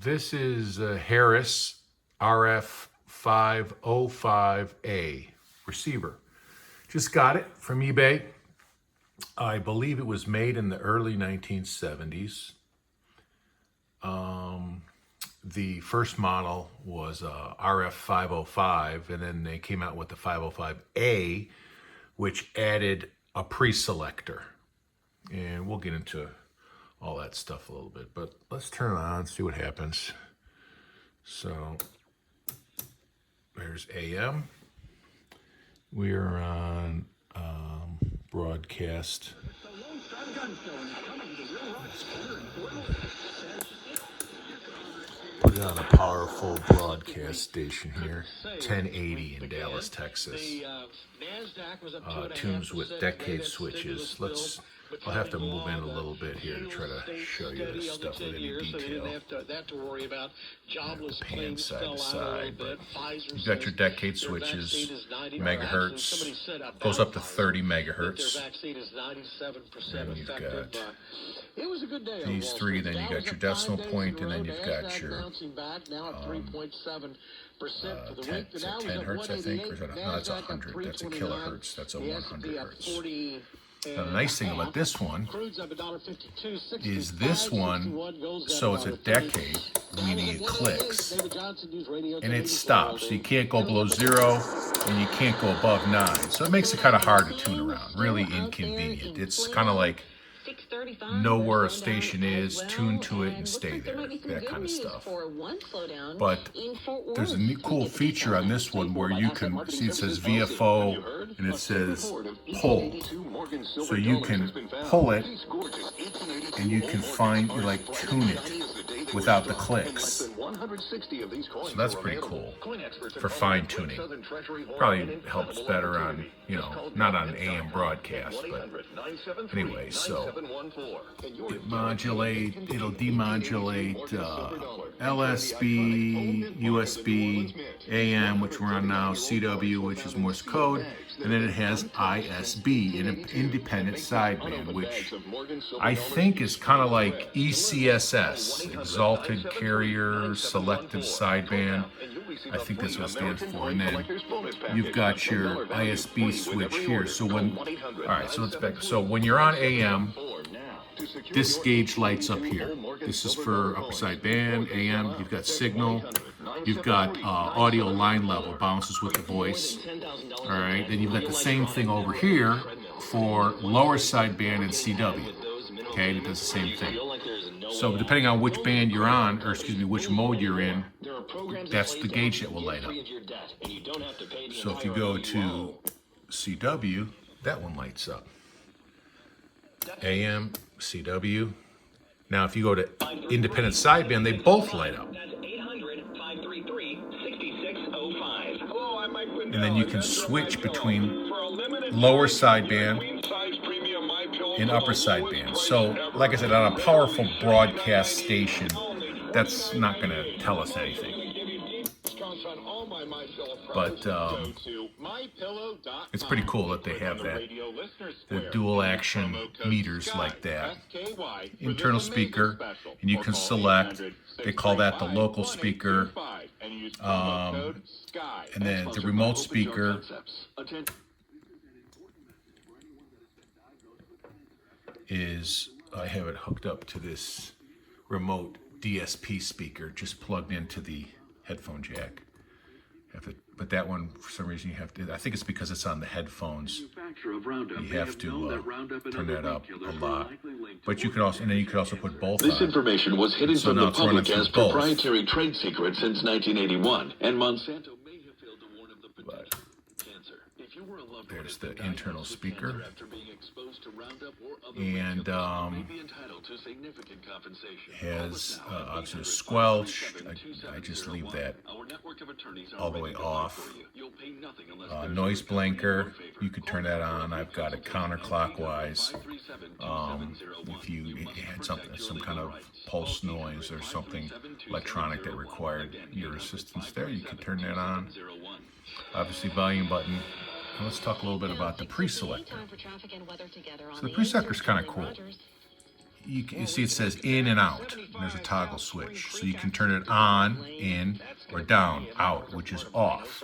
This is a Harris RF-505A receiver. Just got it from eBay. I believe it was made in the early 1970s. The first model was RF-505, and then they came out with the 505A, which added a pre-selector. And we'll get into all that stuff a little bit, but let's turn it on, see what happens. So there's AM. We are on broadcast. Put it on a powerful broadcast station here, 1080 in Dallas, Texas. Tunes with decade switches. I'll have to move in a little bit here to try to show you this stuff with any detail. Pan side to side, but you've got your decade switches, megahertz, goes up to 30 megahertz. And you've got these three, then you got your decimal point, and then you've got your 10 hertz, I think, or is that no, that's 100. That's a kilohertz. That's a 100 hertz. Now, the nice thing about this one is so it's a decade, meaning it clicks, and it stops. So you can't go below 0, and you can't go above 9. So it makes it kind of hard to tune around, really inconvenient. It's kind of like know where a station is, tune to it, and stay there, that kind of stuff. But there's a neat, cool feature on this one where you can see it says VFO and it says pull. So you can pull it and you can tune it without the clicks. So that's pretty cool for fine tuning. Probably helps better on, not on AM broadcast, but anyway, so it'll demodulate LSB, USB, AM, which we're on now, CW, which is Morse code, and then it has ISB, an independent sideband, which I think is kind of like ECSS, Exalted Carrier Selective Sideband. I think that's what it stands for. And then you've got your ISB switch here. So let's back. So when you're on AM, this gauge lights up here. This is for upper sideband, AM. You've got signal. You've got audio line level, bounces with the voice. All right. Then you've got the same thing over here for lower sideband and CW. Okay, it does the same thing. So depending on which band you're on, which mode you're in, that's the gauge that will light up. So if you go to CW, that one lights up. AM, CW. Now if you go to independent sideband, they both light up. And then you can switch between lower sideband and upper sideband. So, like I said, on a powerful broadcast station, that's not going to tell us anything. But it's pretty cool that they have the dual action meters like that. Internal speaker, and you can select. They call that the local speaker. And then the remote speaker is, I have it hooked up to this remote DSP speaker, just plugged into the headphone jack. But that one, for some reason, you have to, I think it's because it's on the headphones, you have to turn that up a lot. But you could also, and then you could also put both on. This information was hidden from the public as proprietary trade secret since 1981, and Monsanto may have failed to warn of the potential cancer. If you were a loved one, there's the internal speaker. And has obviously a squelch. I just leave that all the way off. Noise blanker, you could turn that on. I've got it counterclockwise. If you had some kind of pulse noise or something electronic that required your assistance there, you could turn that on. Obviously, volume button. And let's talk a little bit about the pre-selector. So the pre-selector is kind of cool. you see it says in and out. And there's a toggle switch. So you can turn it on, in, or down, out, which is off.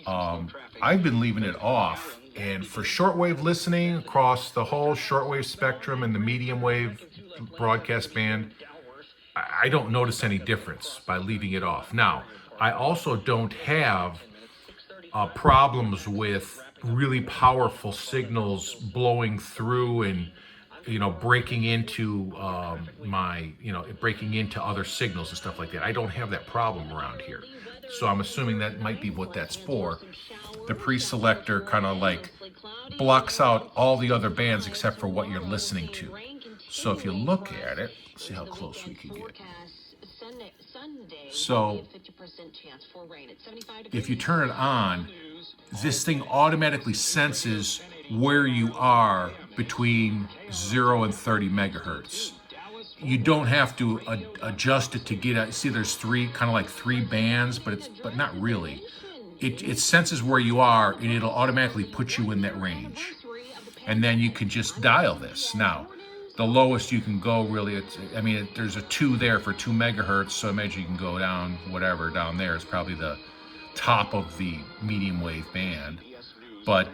I've been leaving it off. And for shortwave listening across the whole shortwave spectrum and the medium wave broadcast band, I don't notice any difference by leaving it off. Now, I also don't have problems with really powerful signals blowing through and breaking into breaking into other signals and stuff like that. I don't have that problem around here. So I'm assuming that might be what that's for. The pre-selector kind of like blocks out all the other bands except for what you're listening to. So if you look at it, see how close we can get. So if you turn it on, this thing automatically senses where you are between 0 and 30 megahertz. You don't have to adjust it to get it. See, there's kind of like three bands, but not really. It senses where you are, and it'll automatically put you in that range. And then you can just dial this. Now, the lowest you can go really, there's a 2 there for 2 megahertz, so imagine you can go down, whatever, down there is probably the top of the medium wave band. But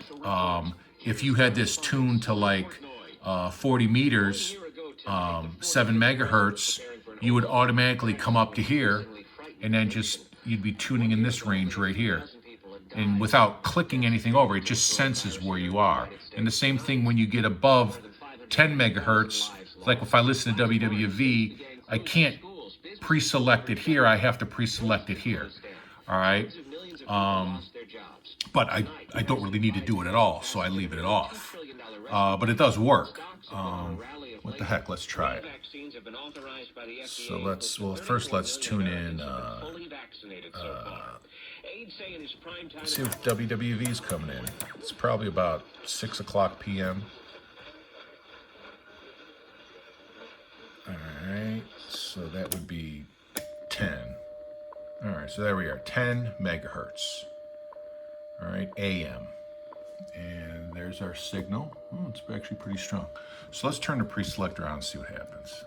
if you had this tuned to like 40 meters, 7 megahertz, you would automatically come up to here, and then you'd be tuning in this range right here. And without clicking anything over, it just senses where you are. And the same thing when you get above 10 megahertz, like if I listen to WWV, I can't pre-select it here, I have to pre-select it here. All right? But I don't really need to do it at all, so I leave it off. But it does work. What the heck, let's try it. So first let's tune in, see if WWV is coming in. It's probably about 6 o'clock p.m. All right, so that would be 10. All right, so there we are, 10 megahertz. All right, AM. And there's our signal. Oh, it's actually pretty strong. So let's turn the pre-selector on and see what happens.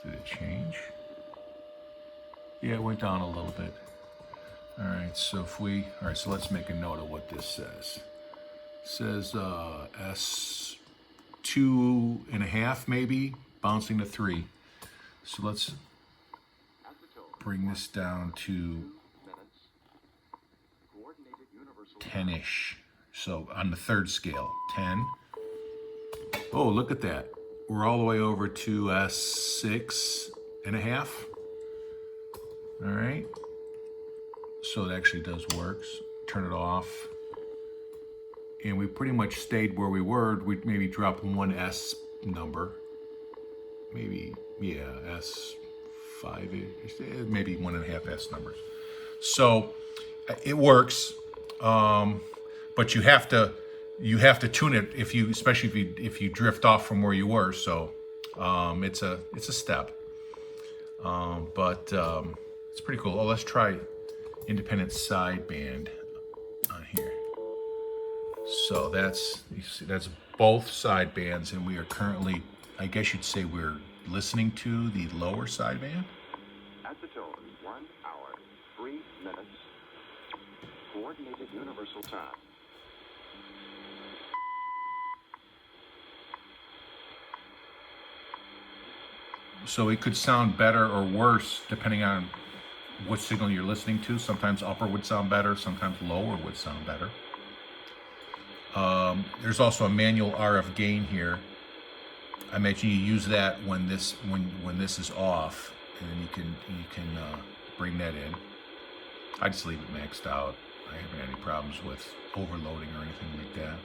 Did it change? Yeah, it went down a little bit. All right, so so let's make a note of what this says. It says S2.5 maybe, bouncing to 3. So let's bring this down to 10-ish. So on the third scale, 10. Oh, look at that. We're all the way over to S6.5. All right. So it actually does work. Turn it off. And we pretty much stayed where we were. We maybe dropped one S number. Maybe, yeah, S5, maybe 1.5 S numbers. So it works. But you have to tune it especially if you drift off from where you were. So it's a step. But it's pretty cool. Oh, let's try independent sideband on here. So that's both sidebands, and we are currently, I guess you'd say, we're listening to the lower sideband. At the tone, 1 hour, 3 minutes, coordinated universal time. So it could sound better or worse depending on what signal you're listening to. Sometimes upper would sound better, sometimes lower would sound better. There's also a manual RF gain here. I imagine you use that when this is off, and then you can bring that in. I just leave it maxed out. I haven't had any problems with overloading or anything like that.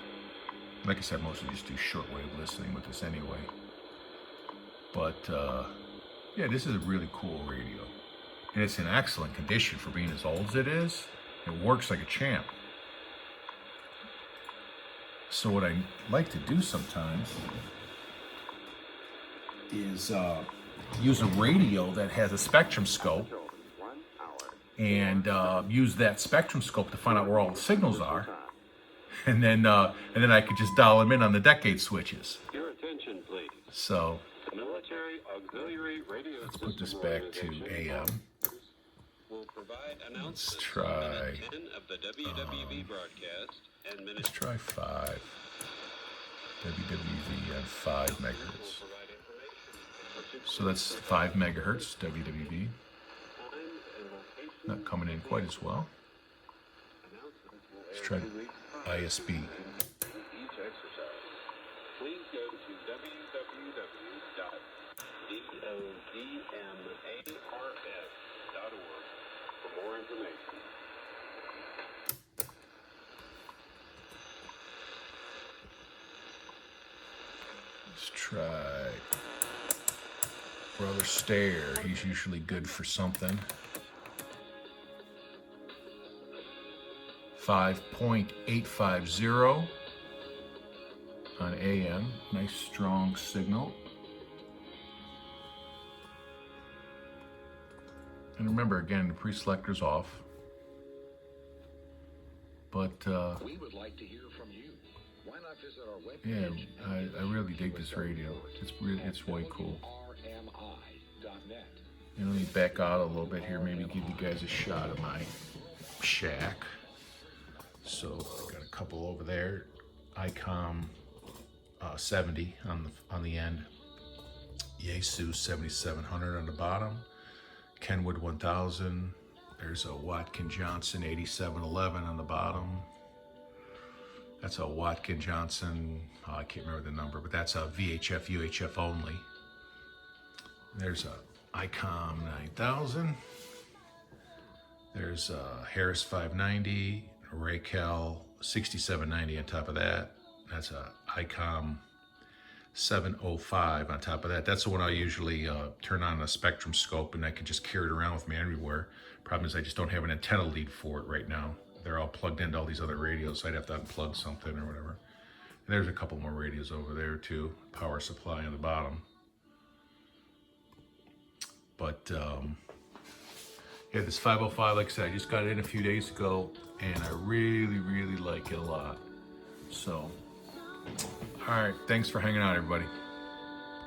Like I said, mostly just do shortwave listening with this anyway. But yeah, this is a really cool radio, and it's in excellent condition for being as old as it is. It works like a champ. So what I like to do sometimes is use a radio that has a spectrum scope, and use that spectrum scope to find out where all the signals are, and then I could just dial them in on the decade switches. Your attention, please. So Military Auxiliary Radio let's put this back to AM. Will provide Let's try. 10 of the WWV broadcast and Let's try 5. WWV at 5 megahertz. So that's 5 megahertz WWV. Not coming in quite as well. Let's try ISB. Each exercise. Please go to www.dodmars.org for more information. Let's try Brother Stare. He's usually good for something. 5.850 on AM. Nice strong signal. And remember, again, the pre-selector's off. But We would like to hear from you. Why not visit our webpage? yeah, I really dig this radio. It's way cool. rmi.net. And let me back out a little bit here, maybe give you guys a shot of my shack. So I got a couple over there. ICOM 70 on the end. Yaesu 7700 on the bottom. Kenwood 1000. There's a Watkin Johnson 8711 on the bottom. That's a Watkin Johnson, I can't remember the number, but that's a VHF, UHF only. There's a ICOM 9000. There's a Harris 590, a Raycal 6790 on top of that. That's a ICOM 705 on top of that. That's the one I usually turn on a spectrum scope, and I can just carry it around with me everywhere. Problem is I just don't have an antenna lead for it right now. They're all plugged into all these other radios, so I'd have to unplug something or whatever. And there's a couple more radios over there too. Power supply on the bottom. But yeah, this 505, like I said, I just got it in a few days ago, and I really, really like it a lot. So, all right, thanks for hanging out, everybody.